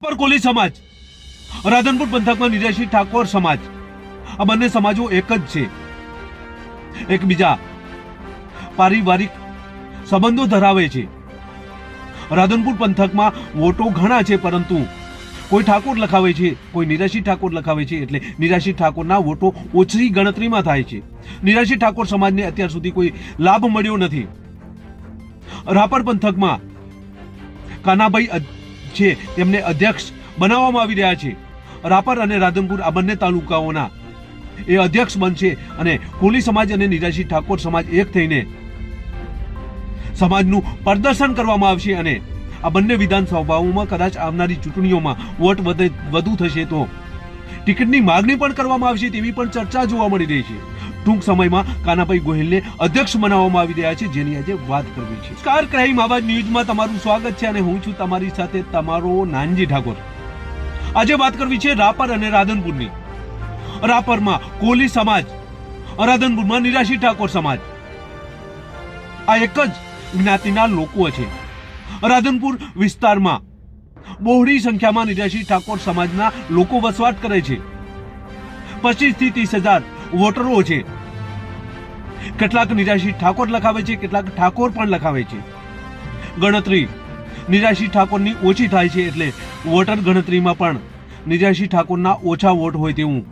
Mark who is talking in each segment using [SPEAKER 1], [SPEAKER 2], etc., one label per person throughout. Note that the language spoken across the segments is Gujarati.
[SPEAKER 1] પર કોલી સમાજ, રાધનપુર પંથકમાં નિરાશી ઠાકોર સમાજ, આ બંને સમાજો એક જ છે. એકબીજા પારિવારિક સંબંધો ધરાવે છે. રાધનપુર પંથકમાં વોટો ઘણા છે, પરંતુ કોઈ ઠાકોર લખાવે છે, કોઈ નિરાશી ઠાકોર લખાવે છે, એટલે નિરાશી ઠાકોરના વોટો ઓછી ગણતરીમાં થાય છે. નિરાશી ઠાકોર સમાજને અત્યાર સુધી કોઈ લાભ મળ્યો નથી. રાપર પંથકમાં કાનાભાઈ છે, તેમને અધ્યક્ષ બનાવવામાં આવી રહ્યા છે. રાપર અને રાધનપુર આ બંને તાલુકાઓના એ અધ્યક્ષ બનશે અને કોલી સમાજ અને નિરાશી ઠાકોર સમાજ એક થઈને સમાજનું પ્રદર્શન કરવામાં આવશે અને આ બંને વિધાનસભાઓમાં કદાચ આવનારી ચૂંટણીઓમાં વોટ વધુ થશે તો ટિકિટની માગણી પણ કરવામાં આવશે તેવી પણ ચર્ચા જોવા મળી રહી છે. ટૂંક સમયમાં કાનાભાઈ ગોહિલને અધ્યક્ષ બનાવવામાં આવી રહ્યા છે, જેની આજે વાત કરવી છે. નમસ્કાર, ક્રાઇમ આવાજ ન્યૂઝમાં તમારું સ્વાગત છે અને હું છું તમારી સાથે તમારો નાનજી ઠાકોર. આજે વાત કરવી છે રાપર અને રાધનપુરની. રાપરમાં કોલી સમાજ, રાધનપુરમાં નિરાશી ઠાકોર સમાજ, આ એક જ જ્ઞાતિના લોકો છે. રાધનપુર વિસ્તારમાં બહોળી સંખ્યામાં નિરાશી ઠાકોર સમાજના લોકો વસવાટ કરે છે. 25 થી 30,000 વોટરો છે. કેટલાક નિરાશી ઠાકોર લખાવે છે, કેટલાક ઠાકોર પણ લખાવે છે. ગણતરી નિરાશી ઠાકોરની ઓછી થાય છે, એટલે વોટર ગણતરીમાં પણ નિરાશી ઠાકોરના ઓછા વોટ હોય તેવું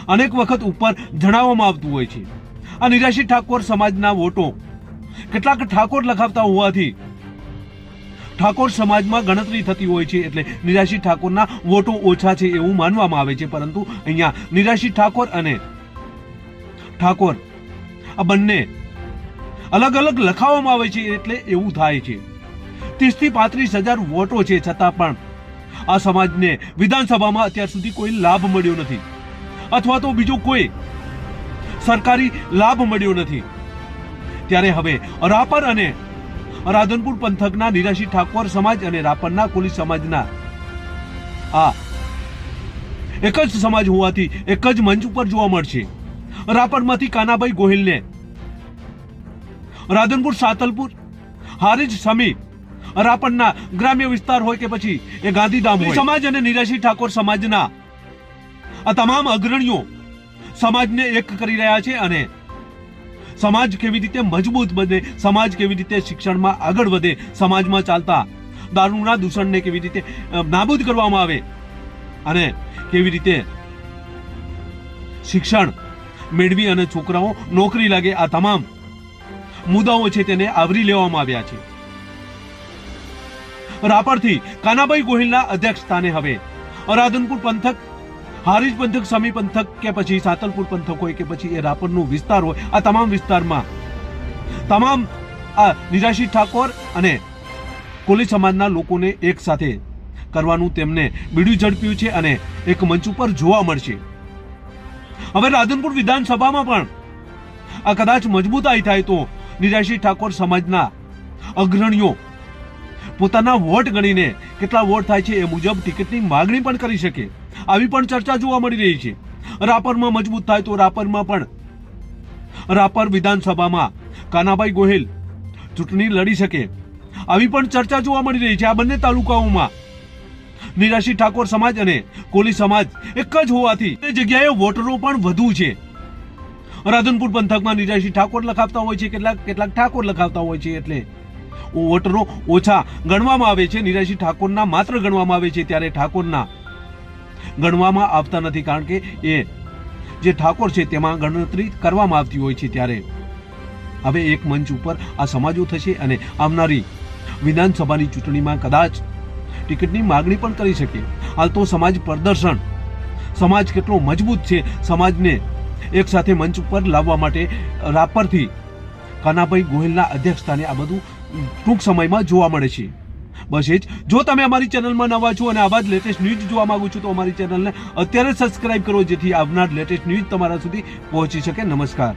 [SPEAKER 1] અનેક વખત ઉપર જણાવવામાં આવતું હોય છે. આ નિરાશી ઠાકોર સમાજના વોટો કેટલાક ઠાકોર લખાવતા હોવાથી ઠાકોર સમાજમાં ગણતરી થતી હોય છે, એટલે નિરાશી ઠાકોરના વોટો ઓછા છે એવું માનવામાં આવે છે. પરંતુ અહીંયા નિરાશી ઠાકોર અને ઠાકોર આ બંને અલગ અલગ લખાવવામાં આવે છે, એટલે એવું થાય છે. 30 થી 35,000 વોટો છે, છતાં પણ આ સમાજને વિધાનસભામાં અત્યાર સુધી કોઈ લાભ મળ્યો નથી, અથવા તો બીજો કોઈ સરકારી લાભ મળ્યો નથી. ત્યારે હવે રાપર અને રાધનપુર પંથકના નિરાશી ઠાકોર સમાજ અને રાપરના કોલી સમાજના આ એક જ સમાજ હોવાથી એક જ મંચ ઉપર જોવા મળશે. રાપરમાંથી કાનાભાઈ ગોહિલને રાધનપુર, સાતલપુર, હારીજ સમીપ, રાપરના ગ્રામ્ય વિસ્તાર હોય કે પછી એ ગાંધીધામ હોય, સમાજ અને નિરાશી ઠાકોર સમાજના આ તમામ અગ્રણીઓ સમાજને એક કરી રહ્યા છે અને સમાજ કેવી રીતે મજબૂત બને, સમાજ કેવી રીતે શિક્ષણમાં આગળ વધે, સમાજમાં ચાલતા દારૂના દૂષણને કેવી રીતે નાબૂદ કરવામાં આવે અને કેવી રીતે શિક્ષણ મેળવી અને છોકરાઓ નોકરી લાગે, આ તમામ મુદ્દાઓ છે તેને આવરી લેવામાં આવ્યા છે. રાપરથી કાનાભાઈ ગોહિલના અધ્યક્ષ સ્થાને હવે રાધનપુર પંથક, હારીજ પંથક, સમી પંથક કે પછી સાતલપુર પંથક હોય કે પછી એ રાપરનો વિસ્તાર હોય, આ તમામ વિસ્તારમાં તમામ આ નિરાશી ઠાકોર અને કોલી સમાજના લોકોને એક સાથે કરવાનું તેમને બીડું ઝડપ્યું છે અને એક મંચ ઉપર જોવા મળશે. હવે રાધનપુર વિધાનસભામાં પણ આ કદાચ મજબૂતાઈ થાય તો નિરાશી ઠાકોર સમાજના અગ્રણીઓ પોતાના વોટ ગણીને કેટલા વોટ થાય છે એ મુજબ ટિકિટની માગણી પણ કરી શકે, આવી પણ ચર્ચા જોવા મળી રહી છે. રાપરમાં મજબૂત થાય તો રાપરમાં પણ રાપર વિધાનસભામાં કાનાભાઈ ગોહિલ ચૂંટણી લડી શકે, આવી પણ ચર્ચા જોવા મળી રહી છે. આ બંને તાલુકાઓમાં નિરાશી ઠાકોર સમાજ અને કોલી સમાજ એક જ હોવાથી એ જગ્યાએ વોટરો પણ વધુ છે. રાધનપુર પંથકમાં નિરાશી ઠાકોર લખાવતા હોય છે, કેટલાક ઠાકોર લખાવતા હોય છે, એટલે વોટરો ઓછા ગણવામાં આવે છે. નિરાશી ઠાકોરના માત્ર ગણવામાં આવે છે, ત્યારે ઠાકોરના ગણવામાં આવતા નથી, કારણ કે એ જે ઠાકોર છે તેમાં ગણતરી કરવામાં આવતી હોય છે. ત્યારે હવે એક મંચ ઉપર આ સમાજો થશે અને આવનારી વિધાનસભાની ચૂંટણીમાં કદાચ ટિકિટની માગણી પણ કરી શકે. હાલ તો સમાજ પ્રદર્શન, સમાજ કેટલો મજબૂત છે, સમાજને એક સાથે મંચ ઉપર લાવવા માટે રાપરથી કાનાભાઈ ગોહિલના અધ્યક્ષ સ્થાને આ બધું ટૂંક સમયમાં જોવા મળે છે. બસ એ જ. જો તમે અમારી ચેનલમાં નવા છો અને આવા જ લેટેસ્ટ ન્યૂઝ જોવા માંગો છો તો અમારી ચેનલને અત્યારે સબસ્ક્રાઇબ કરો, જેથી આવનાર લેટેસ્ટ ન્યૂઝ તમારા સુધી પહોંચી શકે. નમસ્કાર.